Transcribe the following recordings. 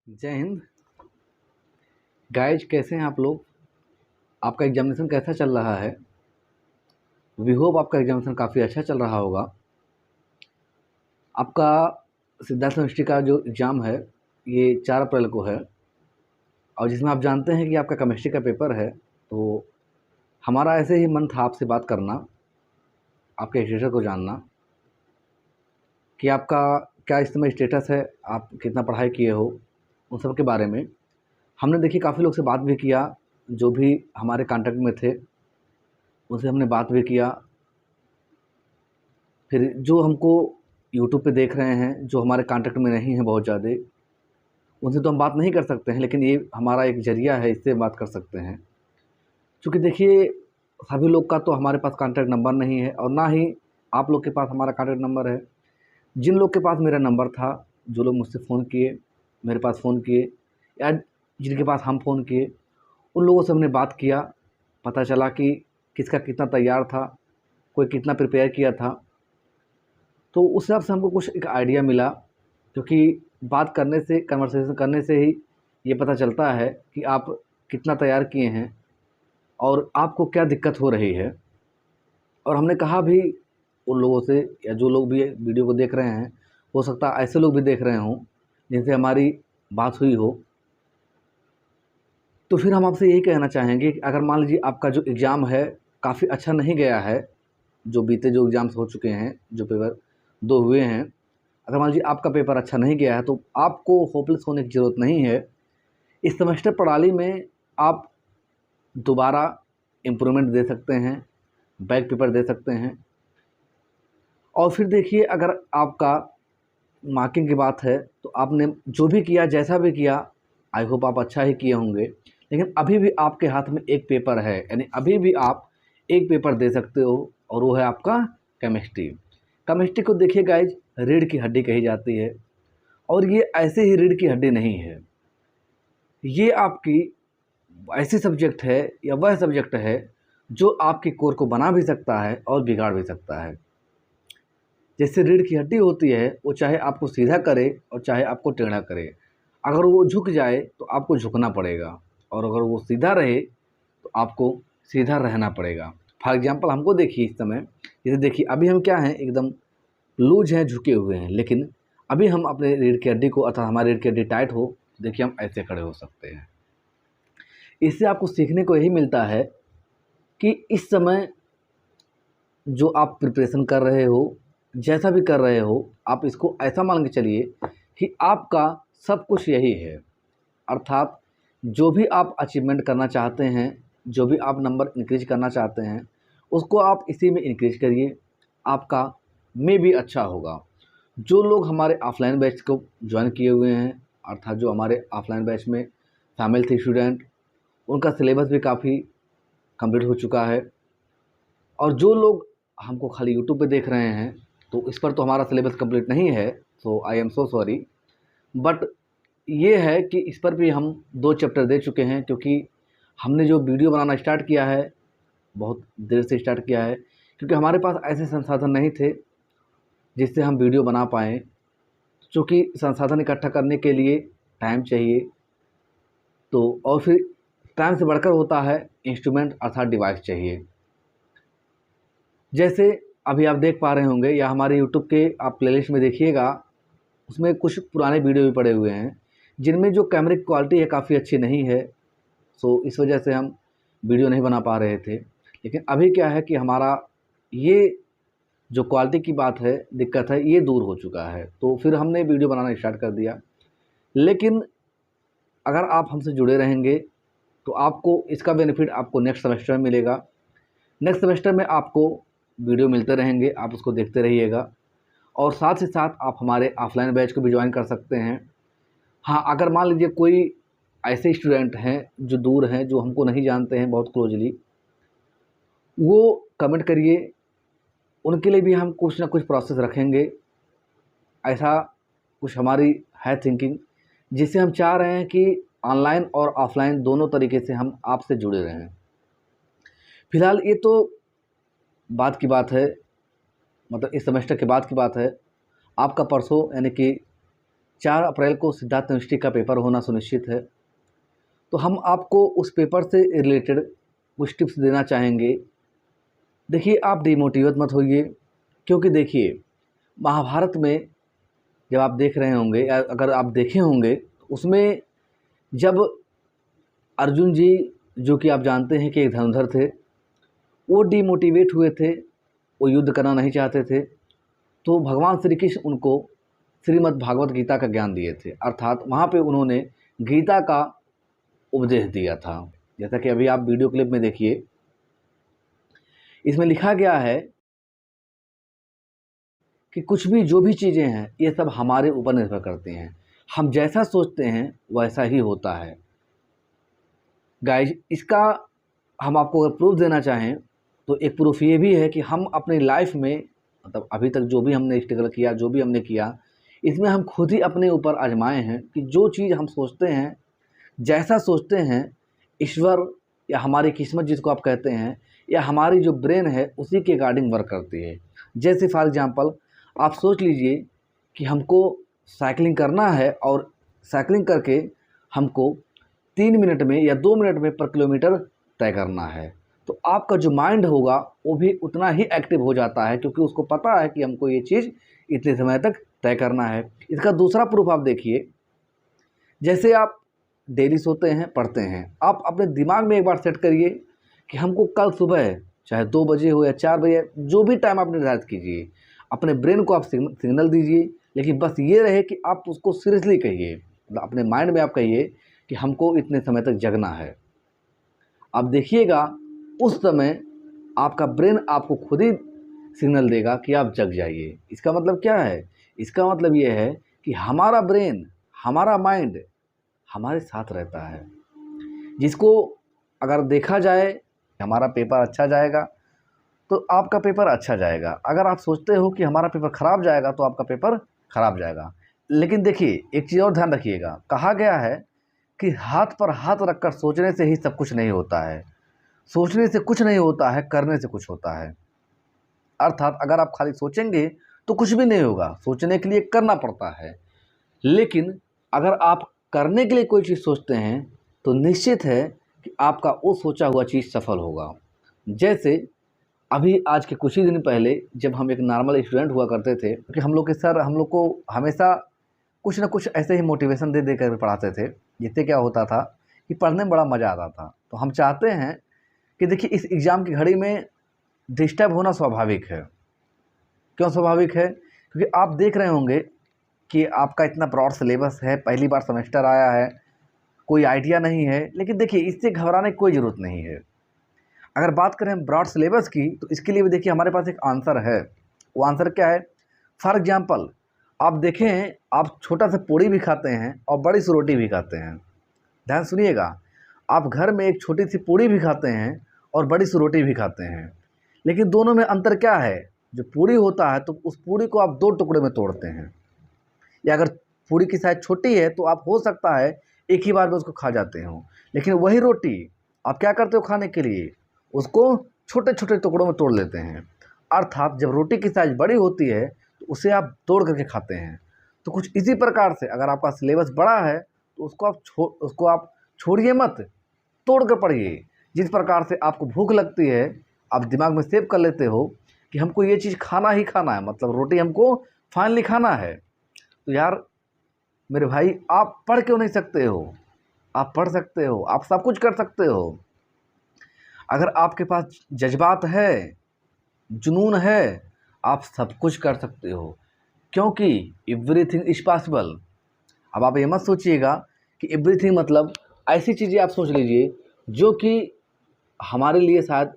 जय हिंद। गाइज, कैसे हैं आप लोग? आपका एग्जामिनेशन कैसा चल रहा है? वी होप आपका एग्जामिनेशन काफ़ी अच्छा चल रहा होगा। आपका सिद्धार्थ यूनिवर्सिटी का जो एग्ज़ाम है ये 4 अप्रैल को है और जिसमें आप जानते हैं कि आपका केमिस्ट्री का पेपर है। तो हमारा ऐसे ही मन था आपसे बात करना, आपके स्टेटस को जानना कि आपका क्या इस समय स्टेटस है, आप कितना पढ़ाई किए हो, उन सब के बारे में। हमने देखिए काफ़ी लोग से बात भी किया, जो भी हमारे कॉन्टैक्ट में थे उनसे हमने बात भी किया। फिर जो हमको यूट्यूब पे देख रहे हैं, जो हमारे कॉन्टैक्ट में नहीं हैं बहुत ज़्यादा, उनसे तो हम बात नहीं कर सकते हैं, लेकिन ये हमारा एक ज़रिया है, इससे बात कर सकते हैं। चूँकि देखिए सभी लोग का तो हमारे पास कॉन्टैक्ट नंबर नहीं है और ना ही आप लोग के पास हमारा कॉन्टैक्ट नंबर है। जिन लोग के पास मेरा नंबर था, जो लोग मुझसे फ़ोन किए, मेरे पास फ़ोन किए या जिनके पास हम फ़ोन किए, उन लोगों से हमने बात किया। पता चला कि किसका कितना तैयार था, कोई कितना प्रिपेयर किया था। तो उस हिसाब से हमको कुछ एक आइडिया मिला, क्योंकि बात करने से, कन्वर्सेशन करने से ही ये पता चलता है कि आप कितना तैयार किए हैं और आपको क्या दिक्कत हो रही है। और हमने कहा भी उन लोगों से, या जो लोग भी वीडियो को देख रहे हैं, हो सकता है ऐसे लोग भी देख रहे हों जिनसे हमारी बात हुई हो। तो फिर हम आपसे यही कहना चाहेंगे कि अगर मान लीजिए आपका जो एग्ज़ाम है काफ़ी अच्छा नहीं गया है, जो बीते जो एग्ज़ाम्स हो चुके हैं, जो पेपर 2 हुए हैं, अगर मान लीजिए आपका पेपर अच्छा नहीं गया है तो आपको होपलेस होने की ज़रूरत नहीं है। इस सेमेस्टर प्रणाली में आप दोबारा इम्प्रूवमेंट दे सकते हैं, बैक पेपर दे सकते हैं। और फिर देखिए, अगर आपका मार्किंग की बात है तो आपने जो भी किया, जैसा भी किया, आई होप आप अच्छा ही किए होंगे। लेकिन अभी भी आपके हाथ में एक पेपर है, यानी अभी भी आप एक पेपर दे सकते हो और वो है आपका केमिस्ट्री। केमिस्ट्री को देखिए गाइज, रीढ़ की हड्डी कही जाती है और ये ऐसे ही रीढ़ की हड्डी नहीं है। ये आपकी ऐसी सब्जेक्ट है या वह सब्जेक्ट है जो आपकी कोर को बना भी सकता है और बिगाड़ भी सकता है। जैसे रीढ़ की हड्डी होती है, वो चाहे आपको सीधा करे और चाहे आपको टेढ़ा करे। अगर वो झुक जाए तो आपको झुकना पड़ेगा और अगर वो सीधा रहे तो आपको सीधा रहना पड़ेगा। फॉर एग्ज़ाम्पल हमको देखिए इस समय, जैसे देखिए अभी हम क्या हैं, एकदम लूज हैं, झुके हुए हैं, लेकिन अभी हम अपने रीढ़ की हड्डी को, अर्थात हमारी रीढ़ की हड्डी टाइट हो, देखिए हम ऐसे खड़े हो सकते हैं। इससे आपको सीखने को यही मिलता है कि इस समय जो आप प्रिपरेशन कर रहे हो, जैसा भी कर रहे हो, आप इसको ऐसा मान के चलिए कि आपका सब कुछ यही है। अर्थात जो भी आप अचीवमेंट करना चाहते हैं, जो भी आप नंबर इंक्रीज करना चाहते हैं, उसको आप इसी में इंक्रीज करिए, आपका में भी अच्छा होगा। जो लोग हमारे ऑफलाइन बैच को ज्वाइन किए हुए हैं, अर्थात जो हमारे ऑफलाइन बैच में शामिल थे स्टूडेंट, उनका सिलेबस भी काफ़ी कंप्लीट हो चुका है। और जो लोग हमको खाली यूट्यूब पे देख रहे हैं, तो इस पर तो हमारा सिलेबस कंप्लीट नहीं है, so I am so sorry. But ये है कि इस पर भी हम 2 चैप्टर दे चुके हैं, क्योंकि हमने जो वीडियो बनाना स्टार्ट किया है, बहुत देर से स्टार्ट किया है, क्योंकि हमारे पास ऐसे संसाधन नहीं थे जिससे हम वीडियो बना पाएँ। चूँकि संसाधन इकट्ठा करने के लिए टाइम चाहिए, तो और फिर टाइम से बढ़कर होता है इंस्ट्रूमेंट, अर्थात डिवाइस चाहिए। जैसे अभी आप देख पा रहे होंगे, या हमारे यूट्यूब के आप प्लेलिस्ट में देखिएगा, उसमें कुछ पुराने वीडियो भी पड़े हुए हैं, जिनमें जो कैमरे की क्वालिटी है काफ़ी अच्छी नहीं है। सो इस वजह से हम वीडियो नहीं बना पा रहे थे। लेकिन अभी क्या है कि हमारा ये जो क्वालिटी की बात है, दिक्कत है, ये दूर हो चुका है, तो फिर हमने वीडियो बनाना स्टार्ट कर दिया। लेकिन अगर आप हमसे जुड़े रहेंगे तो आपको इसका बेनिफिट आपको नेक्स्ट सेमेस्टर में मिलेगा। नेक्स्ट सेमेस्टर में आपको वीडियो मिलते रहेंगे, आप उसको देखते रहिएगा और साथ ही साथ आप हमारे ऑफलाइन बैच को भी ज्वाइन कर सकते हैं। हाँ, अगर मान लीजिए कोई ऐसे स्टूडेंट हैं जो दूर हैं, जो हमको नहीं जानते हैं बहुत क्लोजली, वो कमेंट करिए, उनके लिए भी हम कुछ ना कुछ प्रोसेस रखेंगे। ऐसा कुछ हमारी है थिंकिंग, जिससे हम चाह रहे हैं कि ऑनलाइन और ऑफलाइन दोनों तरीके से हम आपसे जुड़े रहें। फिलहाल ये तो बात की बात है, मतलब इस सेमेस्टर के बाद की बात है। आपका परसों यानी कि 4 अप्रैल को सिद्धार्थ यूनिवर्सिटी का पेपर होना सुनिश्चित है। तो हम आपको उस पेपर से रिलेटेड कुछ टिप्स देना चाहेंगे। देखिए, आप डिमोटिवेट मत होइए, क्योंकि देखिए महाभारत में जब आप देख रहे होंगे या अगर आप देखे होंगे, उसमें जब अर्जुन जी, जो कि आप जानते हैं कि एक धनुर्धर थे, वो डिमोटिवेट हुए थे, वो युद्ध करना नहीं चाहते थे, तो भगवान श्री कृष्ण उनको श्रीमद् भागवत गीता का ज्ञान दिए थे, अर्थात वहाँ पे उन्होंने गीता का उपदेश दिया था। जैसा कि अभी आप वीडियो क्लिप में देखिए, इसमें लिखा गया है कि कुछ भी जो भी चीज़ें हैं ये सब हमारे ऊपर निर्भर करती हैं, हम जैसा सोचते हैं वैसा ही होता है। गाइज, इसका हम आपको अगर प्रूफ देना चाहें तो एक प्रूफ ये भी है कि हम अपनी लाइफ में, मतलब अभी तक जो भी हमने स्ट्रगल किया, जो भी हमने किया, इसमें हम खुद ही अपने ऊपर आजमाए हैं कि जो चीज़ हम सोचते हैं, जैसा सोचते हैं, ईश्वर या हमारी किस्मत जिसको आप कहते हैं, या हमारी जो ब्रेन है उसी के अकॉर्डिंग वर्क करती है। जैसे फॉर एग्जांपल आप सोच लीजिए कि हमको साइकिलिंग करना है और साइकिलिंग करके हमको 3 मिनट में या 2 मिनट में पर किलोमीटर तय करना है, तो आपका जो माइंड होगा वो भी उतना ही एक्टिव हो जाता है, क्योंकि उसको पता है कि हमको ये चीज़ इतने समय तक तय करना है। इसका दूसरा प्रूफ आप देखिए, जैसे आप डेली सोते हैं, पढ़ते हैं, आप अपने दिमाग में एक बार सेट करिए कि हमको कल सुबह चाहे 2 बजे हो या 4 बजे, जो भी टाइम आप निर्धारित कीजिए, अपने ब्रेन को आप सिग्नल दीजिए, लेकिन बस ये रहे कि आप उसको सीरियसली कहिए, मतलब अपने माइंड में आप कहिए कि हमको इतने समय तक जगना है। आप देखिएगा उस समय आपका ब्रेन आपको खुद ही सिग्नल देगा कि आप जग जाइए। इसका मतलब क्या है? इसका मतलब ये है कि हमारा ब्रेन, हमारा माइंड हमारे साथ रहता है, जिसको अगर देखा जाए हमारा पेपर अच्छा जाएगा तो आपका पेपर अच्छा जाएगा। अगर आप सोचते हो कि हमारा पेपर ख़राब जाएगा तो आपका पेपर ख़राब जाएगा। लेकिन देखिए, एक चीज़ और ध्यान रखिएगा, कहा गया है कि हाथ पर हाथ रखकर सोचने से ही सब कुछ नहीं होता है, सोचने से कुछ नहीं होता है, करने से कुछ होता है। अर्थात अगर आप खाली सोचेंगे तो कुछ भी नहीं होगा, सोचने के लिए करना पड़ता है। लेकिन अगर आप करने के लिए कोई चीज़ सोचते हैं तो निश्चित है कि आपका वो सोचा हुआ चीज़ सफल होगा। जैसे अभी आज के कुछ ही दिन पहले जब हम एक नॉर्मल स्टूडेंट हुआ करते थे, कि हम लोग के सर हम लोग को हमेशा कुछ ना कुछ ऐसे ही मोटिवेशन दे कर पढ़ाते थे, जिससे क्या होता था कि पढ़ने में बड़ा मज़ा आता था। तो हम चाहते हैं कि देखिए, इस एग्ज़ाम की घड़ी में डिस्टर्ब होना स्वाभाविक है। क्यों स्वाभाविक है? क्योंकि आप देख रहे होंगे कि आपका इतना ब्रॉड सिलेबस है, पहली बार सेमेस्टर आया है, कोई आइडिया नहीं है। लेकिन देखिए, इससे घबराने की कोई ज़रूरत नहीं है। अगर बात करें ब्रॉड सिलेबस की, तो इसके लिए भी देखिए हमारे पास एक आंसर है। वो आंसर क्या है? फॉर एग्जांपल आप देखें, आप छोटा सा पूड़ी भी खाते हैं और बड़ी सी रोटी भी खाते हैं। ध्यान सुनिएगा, आप घर में एक छोटी सी पूड़ी भी खाते हैं और बड़ी सी रोटी भी खाते हैं, लेकिन दोनों में अंतर क्या है? जो पूड़ी होता है तो उस पूड़ी को आप 2 टुकड़े में तोड़ते हैं, या अगर पूड़ी की साइज़ छोटी है तो आप हो सकता है एक ही बार में उसको खा जाते हो। लेकिन वही रोटी आप क्या करते हो खाने के लिए? उसको छोटे छोटे टुकड़ों में तोड़ लेते हैं। अर्थात जब रोटी की साइज़ बड़ी होती है तो उसे आप तोड़ करके खाते हैं। तो कुछ इसी प्रकार से अगर आपका सिलेबस बड़ा है तो उसको आप छोड़िए मत, तोड़ कर पढ़िए। जिस प्रकार से आपको भूख लगती है, आप दिमाग में सेव कर लेते हो कि हमको ये चीज़ खाना ही खाना है, मतलब रोटी हमको फाइनली खाना है। तो यार मेरे भाई, आप पढ़ क्यों नहीं सकते हो? आप पढ़ सकते हो, आप सब कुछ कर सकते हो। अगर आपके पास जज्बात है, जुनून है, आप सब कुछ कर सकते हो, क्योंकि एवरीथिंग इज़ पॉसिबल। अब आप ये मत सोचिएगा कि एवरीथिंग मतलब ऐसी चीज़ें आप सोच लीजिए जो कि हमारे लिए शायद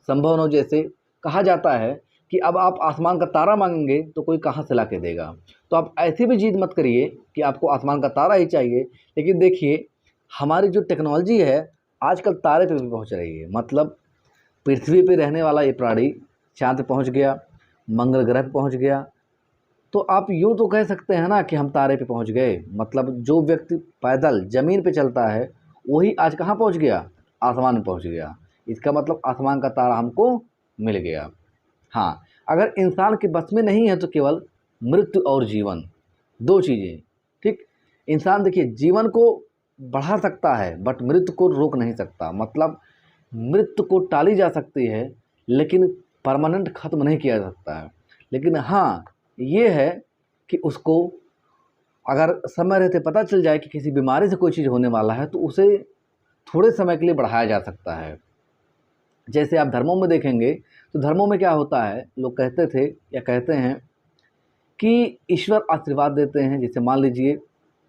संभव न हो। जैसे कहा जाता है कि अब आप आसमान का तारा मांगेंगे तो कोई कहाँ से ला के देगा। तो आप ऐसी भी जिद मत करिए कि आपको आसमान का तारा ही चाहिए। लेकिन देखिए, हमारी जो टेक्नोलॉजी है आजकल तारे पे भी पहुंच रही है। मतलब पृथ्वी पे रहने वाला ये प्राणी चाँद पे पहुंच गया, मंगल ग्रह पे पहुंच गया। तो आप यूँ तो कह सकते हैं ना कि हम तारे पे पहुंच गए। मतलब जो व्यक्ति पैदल ज़मीन पे चलता है वही आज कहाँ पहुंच गया? आसमान में पहुंच गया। इसका मतलब आसमान का तारा हमको मिल गया। हाँ, अगर इंसान के बस में नहीं है तो केवल मृत्यु और जीवन, 2 चीज़ें, ठीक है। इंसान देखिए जीवन को बढ़ा सकता है बट मृत्यु को रोक नहीं सकता। मतलब मृत्यु को टाली जा सकती है लेकिन परमानेंट ख़त्म नहीं किया जा सकता है। लेकिन हाँ, ये है कि उसको अगर समय रहते पता चल जाए कि किसी बीमारी से कोई चीज़ होने वाला है तो उसे थोड़े समय के लिए बढ़ाया जा सकता है। जैसे आप धर्मों में देखेंगे तो धर्मों में क्या होता है, लोग कहते थे या कहते हैं कि ईश्वर आशीर्वाद देते हैं। जैसे मान लीजिए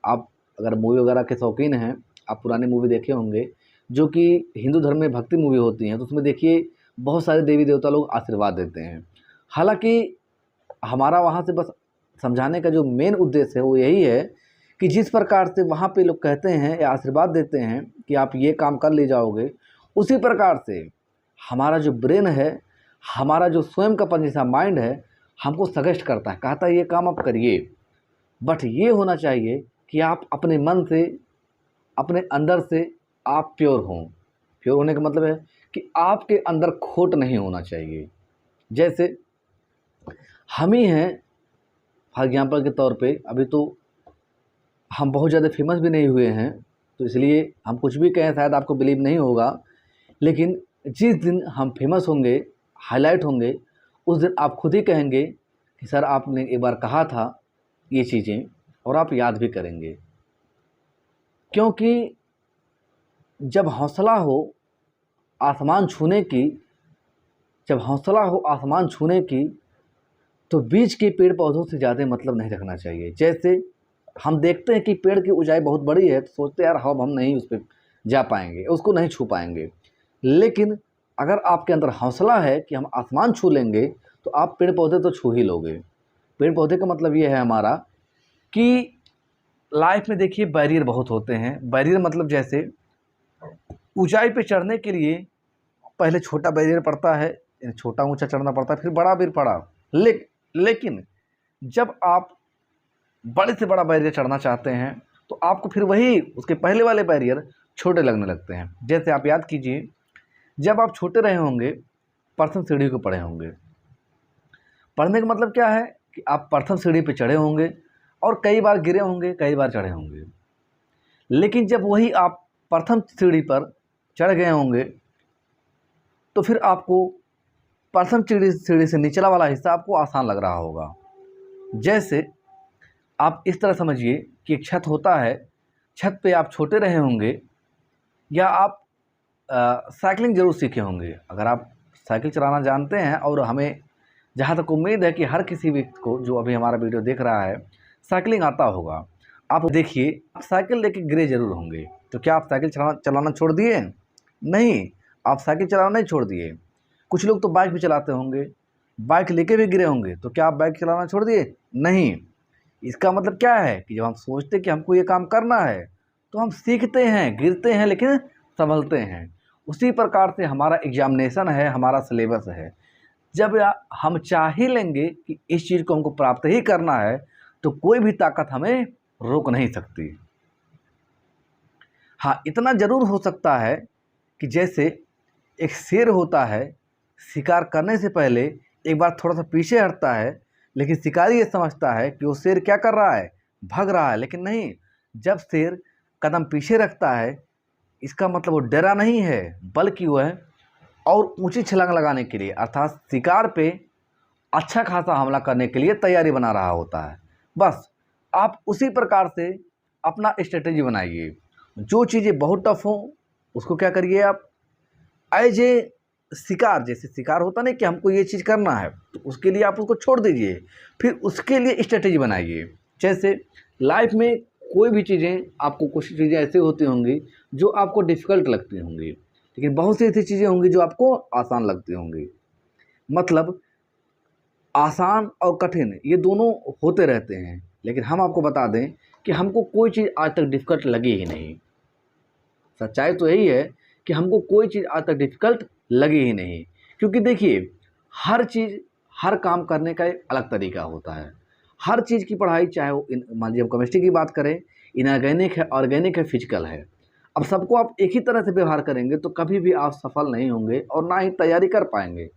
आप अगर मूवी वगैरह के शौकीन हैं, आप पुरानी मूवी देखे होंगे जो कि हिंदू धर्म में भक्ति मूवी होती हैं, तो उसमें देखिए बहुत सारे देवी देवता लोग आशीर्वाद देते हैं। हालांकि हमारा वहाँ से बस समझाने का जो मेन उद्देश्य है वो यही है कि जिस प्रकार से वहाँ पे लोग कहते हैं या आशीर्वाद देते हैं कि आप ये काम कर ले जाओगे, उसी प्रकार से हमारा जो ब्रेन है, हमारा जो स्वयं का जैसा माइंड है, हमको सजेस्ट करता है, कहता है ये काम आप करिए। बट ये होना चाहिए कि आप अपने मन से, अपने अंदर से आप प्योर हों। प्योर होने का मतलब है कि आपके अंदर खोट नहीं होना चाहिए। जैसे हम ही हैं, फॉर एग्जाम्पल के तौर पे, अभी तो हम बहुत ज़्यादा फेमस भी नहीं हुए हैं, तो इसलिए हम कुछ भी कहें शायद आपको बिलीव नहीं होगा। लेकिन जिस दिन हम फेमस होंगे, हाईलाइट होंगे, उस दिन आप खुद ही कहेंगे कि सर आपने एक बार कहा था ये चीज़ें, और आप याद भी करेंगे। क्योंकि जब हौसला हो आसमान छूने की, जब हौसला हो आसमान छूने की, तो बीच के पेड़ पौधों से ज़्यादा मतलब नहीं रखना चाहिए। जैसे हम देखते हैं कि पेड़ की ऊंचाई बहुत बड़ी है तो सोचते हैं यार हम नहीं उस पर जा पाएंगे, उसको नहीं छू पाएंगे। लेकिन अगर आपके अंदर हौसला है कि हम आसमान छू लेंगे तो आप पेड़ पौधे तो छू ही लोगे। पेड़ पौधे का मतलब ये है हमारा कि लाइफ में देखिए बैरियर बहुत होते हैं। बैरियर मतलब जैसे ऊंचाई पे चढ़ने के लिए पहले छोटा बैरियर पड़ता है, छोटा ऊंचा चढ़ना पड़ता है, फिर बड़ा भी पड़ा। लेकिन जब आप बड़े से बड़ा बैरियर चढ़ना चाहते हैं तो आपको फिर वही उसके पहले वाले बैरियर छोटे लगने लगते हैं। जैसे आप याद कीजिए, जब आप छोटे रहे होंगे, प्रथम सीढ़ी को पढ़े होंगे। पढ़ने का मतलब क्या है कि आप प्रथम सीढ़ी पे चढ़े होंगे और कई बार गिरे होंगे, कई बार चढ़े होंगे। लेकिन जब वही आप प्रथम सीढ़ी पर चढ़ गए होंगे तो फिर आपको प्रथम सीढ़ी से निचला वाला हिस्सा आपको आसान लग रहा होगा। जैसे आप इस तरह समझिए कि एक छत होता है, छत पे आप छोटे रहे होंगे या आप साइकिलिंग ज़रूर सीखे होंगे। अगर आप साइकिल चलाना जानते हैं, और हमें जहाँ तक उम्मीद है कि हर किसी व्यक्ति को जो अभी हमारा वीडियो देख रहा है साइकिलिंग आता होगा, आप देखिए आप साइकिल लेके गिरे ज़रूर होंगे। तो क्या आप साइकिल चलाना छोड़ दिए? नहीं, आप साइकिल चलाना नहीं छोड़ दिए। कुछ लोग तो बाइक भी चलाते होंगे, बाइक लेके भी गिरे होंगे, तो क्या आप बाइक चलाना छोड़ दिए? नहीं। इसका मतलब क्या है कि जब हम सोचते कि हमको ये काम करना है तो हम सीखते हैं, गिरते हैं लेकिन संभलते हैं। उसी प्रकार से हमारा एग्जामिनेशन है, हमारा सिलेबस है। जब हम चाह ही लेंगे कि इस चीज़ को हमको प्राप्त ही करना है तो कोई भी ताकत हमें रोक नहीं सकती। हाँ, इतना ज़रूर हो सकता है कि जैसे एक शेर होता है, शिकार करने से पहले एक बार थोड़ा सा पीछे हटता है, लेकिन शिकारी ये समझता है कि वो शेर क्या कर रहा है, भाग रहा है। लेकिन नहीं, जब शेर कदम पीछे रखता है इसका मतलब वो डरा नहीं है, बल्कि वह और ऊंची छलांग लगाने के लिए अर्थात शिकार पे अच्छा खासा हमला करने के लिए तैयारी बना रहा होता है। बस आप उसी प्रकार से अपना स्ट्रेटेजी बनाइए। जो चीज़ें बहुत टफ हों उसको क्या करिए आप एज ए शिकार, जैसे शिकार होता नहीं कि हमको ये चीज़ करना है तो उसके लिए आप उसको छोड़ दीजिए, फिर उसके लिए स्ट्रेटेजी बनाइए। जैसे लाइफ में कोई भी चीज़ें, आपको कुछ चीज़ें ऐसे होती होंगी जो आपको डिफ़िकल्ट लगती होंगी, लेकिन बहुत सी ऐसी चीज़ें होंगी जो आपको आसान लगती होंगी। मतलब आसान और कठिन ये दोनों होते रहते हैं, लेकिन हम आपको बता दें कि हमको कोई चीज़ आज तक डिफ़िकल्ट लगी ही नहीं। सच्चाई तो यही है कि हमको कोई चीज़ आज तक डिफ़िकल्ट लगी ही नहीं, क्योंकि देखिए हर चीज़, हर काम करने का एक अलग तरीका होता है। हर चीज़ की पढ़ाई, चाहे वो मान लीजिए हम केमिस्ट्री की बात करें, इनऑर्गेनिक है, ऑर्गेनिक है, फिजिकल है। अब सबको आप एक ही तरह से व्यवहार करेंगे तो कभी भी आप सफल नहीं होंगे और ना ही तैयारी कर पाएंगे।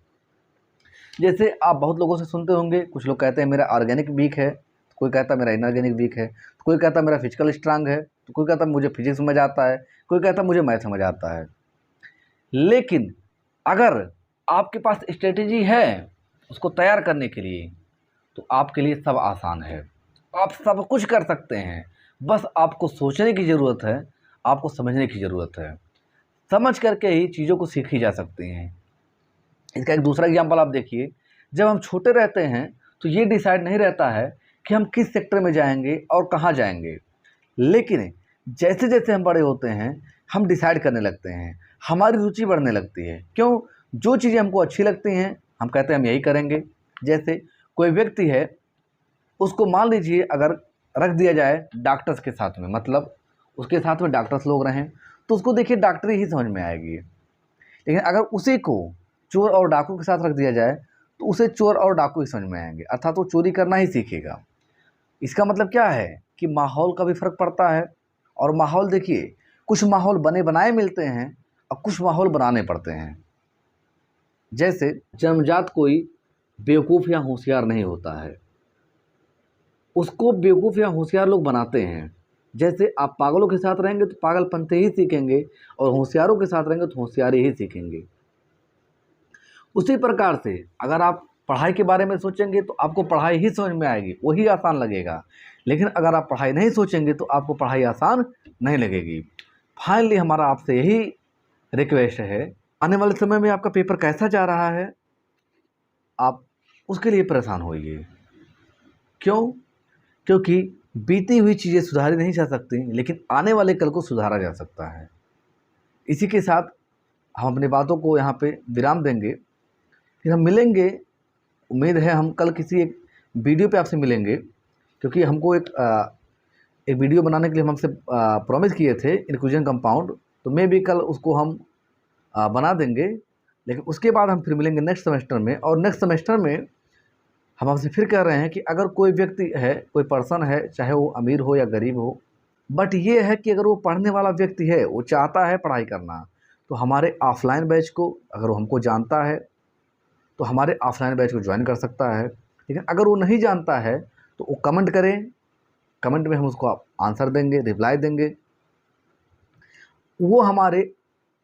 जैसे आप बहुत लोगों से सुनते होंगे, कुछ लोग कहते हैं मेरा ऑर्गेनिक वीक है, कोई कहता है मेरा इनऑर्गेनिक वीक है, तो कोई कहता है मेरा फिजिकल स्ट्रांग है, तो कोई कहता है मुझे फिजिक्स समझ आता है, कोई कहता है मुझे मैथ समझ आता है। लेकिन अगर आपके पास स्ट्रेटेजी है उसको तैयार करने के लिए, तो आपके लिए सब आसान है, आप सब कुछ कर सकते हैं। बस आपको सोचने की ज़रूरत है, आपको समझने की ज़रूरत है। समझ करके ही चीज़ों को सीखी जा सकती हैं। इसका एक दूसरा एग्जाम्पल आप देखिए, जब हम छोटे रहते हैं तो ये डिसाइड नहीं रहता है कि हम किस सेक्टर में जाएंगे और कहाँ जाएंगे, लेकिन जैसे जैसे हम बड़े होते हैं हम डिसाइड करने लगते हैं, हमारी रुचि बढ़ने लगती है। क्यों? जो चीज़ें हमको अच्छी लगती हैं हम कहते हैं हम यही करेंगे। जैसे कोई व्यक्ति है, उसको मान लीजिए अगर रख दिया जाए डॉक्टर्स के साथ में, मतलब उसके साथ में डॉक्टर्स लोग रहें, तो उसको देखिए डॉक्टरी ही समझ में आएगी। लेकिन अगर उसी को चोर और डाकू के साथ रख दिया जाए तो उसे चोर और डाकू ही समझ में आएंगे, अर्थात वो चोरी करना ही सीखेगा। इसका मतलब क्या है कि माहौल का भी फ़र्क पड़ता है। और माहौल देखिए, कुछ माहौल बने बनाए मिलते हैं और कुछ माहौल बनाने पड़ते हैं। जैसे जन्मजात कोई बेवकूफ़ या होशियार नहीं होता है, उसको बेवकूफ़ या होशियार लोग बनाते हैं। जैसे आप पागलों के साथ रहेंगे तो पागलपंते ही सीखेंगे और होशियारों के साथ रहेंगे तो होशियारी ही सीखेंगे। उसी प्रकार से अगर आप पढ़ाई के बारे में सोचेंगे तो आपको पढ़ाई ही समझ में आएगी, वही आसान लगेगा। लेकिन अगर आप पढ़ाई नहीं सोचेंगे तो आपको पढ़ाई आसान नहीं लगेगी। फाइनली हमारा आपसे यही रिक्वेस्ट है, आने वाले समय में आपका पेपर कैसा जा रहा है आप उसके लिए परेशान होइए। क्यों? क्योंकि बीती हुई चीज़ें सुधारी नहीं जा सकती, लेकिन आने वाले कल को सुधारा जा सकता है। इसी के साथ हम अपनी बातों को यहाँ पे विराम देंगे, फिर हम मिलेंगे। उम्मीद है हम कल किसी एक वीडियो पे आपसे मिलेंगे, क्योंकि हमको एक वीडियो बनाने के लिए हम हमसे प्रॉमिस किए थे इंक्लूजन कंपाउंड, तो मे भी कल उसको हम बना देंगे। लेकिन उसके बाद हम फिर मिलेंगे नेक्स्ट सेमेस्टर में, और नेक्स्ट सेमेस्टर में हम आपसे फिर कह रहे हैं कि अगर कोई व्यक्ति है, कोई पर्सन है, चाहे वो अमीर हो या गरीब हो, बट ये है कि अगर वो पढ़ने वाला व्यक्ति है, वो चाहता है पढ़ाई करना, तो हमारे ऑफलाइन बैच को अगर वो हमको जानता है तो हमारे ऑफलाइन बैच को ज्वाइन कर सकता है। लेकिन अगर वो नहीं जानता है तो वो कमेंट करें, कमेंट में हम उसको आंसर देंगे, रिप्लाई देंगे। वो हमारे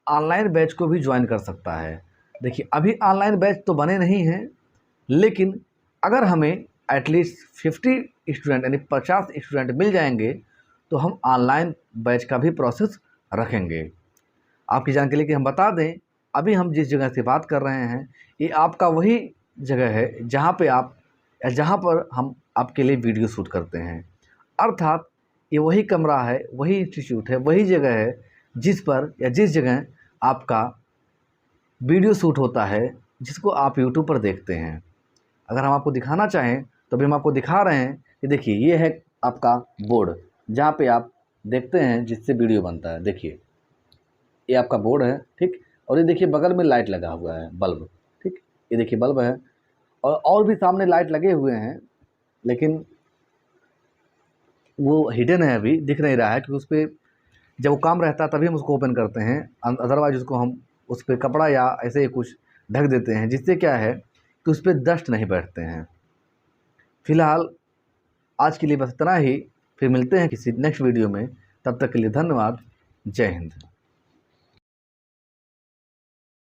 ऑनलाइन बैच को भी ज्वाइन कर सकता है। देखिए अभी ऑनलाइन बैच तो बने नहीं हैं, लेकिन अगर हमें एटलीस्ट 50 स्टूडेंट यानी 50 स्टूडेंट मिल जाएंगे तो हम ऑनलाइन बैच का भी प्रोसेस रखेंगे। आपकी जानकारी के लिए हम बता दें, अभी हम जिस जगह से बात कर रहे हैं ये आपका वही जगह है जहाँ पे आप या जहाँ पर हम आपके लिए वीडियो शूट करते हैं। अर्थात ये वही कमरा है, वही इंस्टीट्यूट है, वही जगह है जिस पर या जिस जगह आपका वीडियो शूट होता है, जिसको आप यूट्यूब पर देखते हैं। अगर हम आपको दिखाना चाहें तो अभी हम आपको दिखा रहे हैं कि देखिए ये है आपका बोर्ड जहाँ पे आप देखते हैं जिससे वीडियो बनता है। देखिए ये आपका बोर्ड है, ठीक, और ये देखिए बगल में लाइट लगा हुआ है, बल्ब, ठीक, ये देखिए बल्ब है, और भी सामने लाइट लगे हुए हैं, लेकिन वो हिडन है, अभी दिख नहीं रहा है, क्योंकि उस पर जब वो काम रहता है तभी हम उसको ओपन करते हैं, अदरवाइज उसको हम उस पर कपड़ा या ऐसे ही कुछ ढक देते हैं, जिससे क्या है कि उस पर डस्ट नहीं बैठते हैं। फिलहाल आज के लिए बस इतना ही, फिर मिलते हैं किसी नेक्स्ट वीडियो में। तब तक के लिए धन्यवाद। जय हिंद।